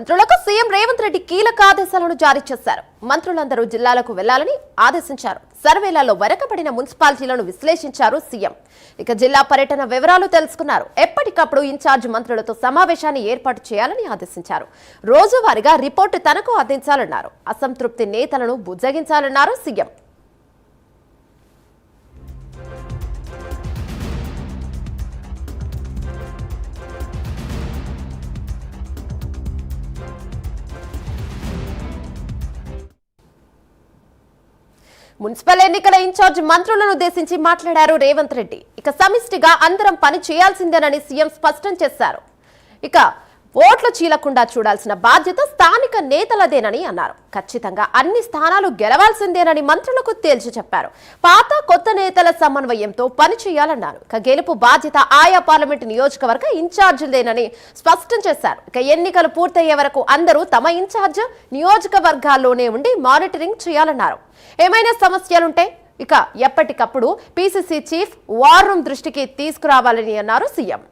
మంత్రులకు సీఎం రేవంత్ రెడ్డి కీలక ఆదేశాలను జారీ చేశారు. మంత్రులందరూ జిల్లాలకు వెళ్లాలని ఆదేశించారు. సర్వేలలో వెనకబడిన మున్సిపాలిటీలను విశ్లేషించారు సీఎం. ఇక జిల్లా పర్యటన వివరాలు తెలుసుకున్నారు. ఎప్పటికప్పుడు ఇన్ఛార్జ్ మంత్రులతో సమావేశాన్ని ఏర్పాటు చేయాలని ఆదేశించారు. రోజువారీగా రిపోర్టు తనకు అందించాలన్నారు. అసంతృప్తి నేతలను బుజ్జగించాలన్నారు సీఎం. మున్సిపల్ ఎన్నికల ఇన్ఛార్జ్ మంత్రులను ఉద్దేశించి మాట్లాడారు రేవంత్ రెడ్డి. ఇక సమిష్టిగా అందరం పని చేయాల్సిందేనని సీఎం స్పష్టం చేశారు. ఇక ఓట్లు చీలకుండా చూడాల్సిన బాధ్యత స్థానిక నేతలదేనని అన్నారు. ఖచ్చితంగా అన్ని స్థానాలు గెలవాల్సిందేనని మంత్రులకు తేల్చి చెప్పారు. పాత కొత్త నేతల సమన్వయంతో పని చేయాలన్నారు. ఇక గెలుపు బాధ్యత ఆయా పార్లమెంటు నియోజకవర్గ ఇన్ఛార్జీలదేనని స్పష్టం చేశారు. ఇక ఎన్నికలు పూర్తయ్యే వరకు అందరూ తమ ఇన్ఛార్జ్ నియోజకవర్గాల్లోనే ఉండి మానిటరింగ్ చేయాలన్నారు. ఏమైనా సమస్యలుంటే ఇక ఎప్పటికప్పుడు పీసీసీ చీఫ్ వార్ రూమ్ దృష్టికి తీసుకురావాలని అన్నారు సీఎం.